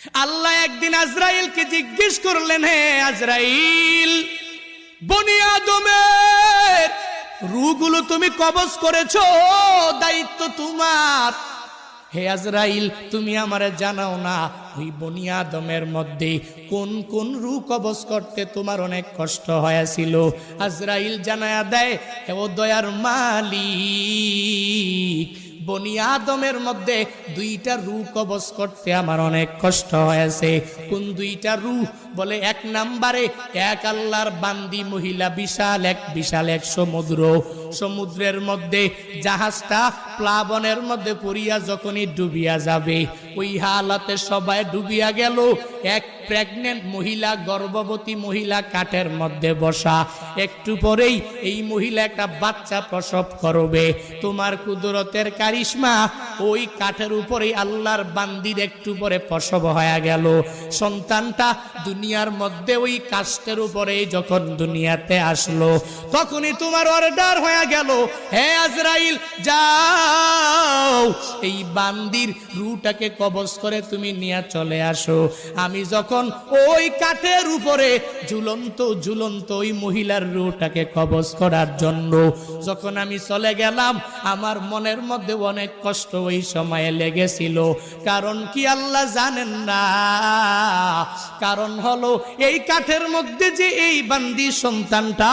আল্লাহ একদিন আজরাইলকে জিজ্ঞেস করলেন, হে আজরাইল, বনি আদমের রূহগুলো তুমি কবজ করেছো, দায়িত্ব তোমার। হে আজরাইল, তুমি আমারে জানাও না ওই বনি আদমের মধ্যে কোন কোন রূহ কবজ করতে তোমার অনেক কষ্ট হয়েছিল। আজরাইল জানায়া দেয়, হে ও দয়ার মালিক, বনি আদমের মধ্যে দুইটা রূহ কবজ করতে আমার অনেক কষ্ট হয়েছে। কোন দুইটা রূহ? বলে এক নাম্বারে এক আল্লাহর বান্দি মহিলা, বিশাল এক সমুদ্রের মধ্যে জাহাজটা প্লাবনের মধ্যে পড়িয়া যখনই ডুবিয়া যাবে, ওই হালাতে সবাই ডুবিয়া গেল। এক প্রেগনেন্ট মহিলা, গর্ভবতী মহিলা কাঠের মধ্যে বসা, একটু পরেই এই মহিলা একটা বাচ্চা প্রসব করবে। তোমার কুদরতের কারিশমা, ওই কাঠের উপরে আল্লাহর বান্দির একটু পরে প্রসব হয়ে গেল। সন্তানটা দুনিয়ার মধ্যে ওই কাষ্ঠের উপরে যখন দুনিয়াতে আসলো, তখনই তোমার অর্ডার হয়ে গেল, হে আজরাইল, যাও এই বান্দির রূহটাকে কবজ করে তুমি নিয়ে চলে আসো। আমি যখন ওই কাঠের উপরে ঝুলন্ত ওই মহিলার রূহটাকে কবজ করার জন্য যখন আমি চলে গেলাম, আমার মনের মধ্যে অনেক কষ্ট ওই সময়ে লেগেছিল। কারণ কি আল্লাহ জানেন না? কারণ হলো এই কাঠের মধ্যে যে এই বান্দি সন্তানটা,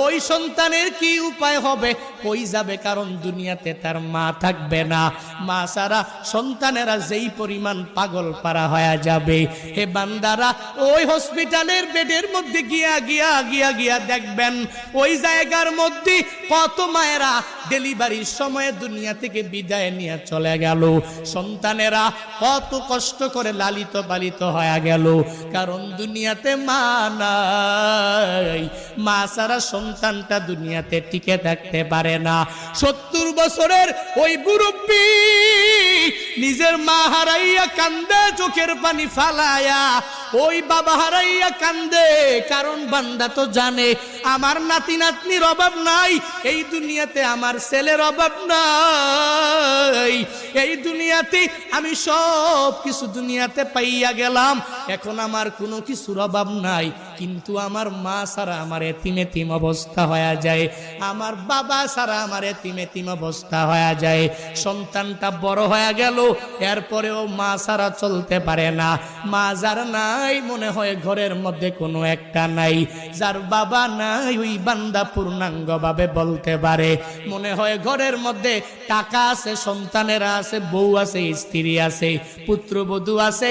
ওই সন্তানের কি উপায় হবে, কই যাবে? কারণ দুনিয়াতে তার মা থাকবে না। মা ছাড়া সন্তানেরা যেই পরিমাণ পাগল পারা হয়ে যাবে, হে বান্দারা, ওই হসপিটালের বেডের মধ্যে গিয়া দেখবেন, ওই জায়গার মধ্যে কত মায়েরা ডেলিভারির সময় দুনিয়া থেকে বিদায় নিয়ে চলে গেল। সন্তানেরা কত কষ্ট করে লালিত পালিত হয়ে গেল, কারণ দুনিয়াতে মা নাই। মা ছাড়া সন্তানটা দুনিয়াতে টিকে থাকতে পারে না। 70 বছরের ওই মুরব্বী নিজের মা হারাইয়া কান্দে, চোখের পানি ফালায়া, ওই বাবা হারাইয়া কান্দে। কারণ বান্দা তো জানে আমার নাতি নাতনির অভাব নাই, এই দুনিয়াতে আমার ছেলের অভাব নাই, এই দুনিয়াতে আমি সব কিছু দুনিয়াতে পাইয়া গেলাম, এখন আমার কোনো কিছুর অভাব নাই। কিন্তু আমার মা ছাড়া আমার এতিম অবস্থা হয়ে যায়, আমার বাবা ছাড়া আমার এতিম অবস্থা হয়ে যায়। সন্তানটা বড় হয়ে গেল, এরপরেও মা ছাড়া চলতে পারে না। মা যার নাই, মনে হয় ঘরের মধ্যে কোনো একটা নাই। যার বাবা নাই, ওই বান্দা পূর্ণাঙ্গ ভাবে বলতে পারে, মনে হয় ঘরের মধ্যে টাকা আছে, সন্তানেরা আছে, বউ আছে, স্ত্রী আছে, পুত্রবধূ আছে।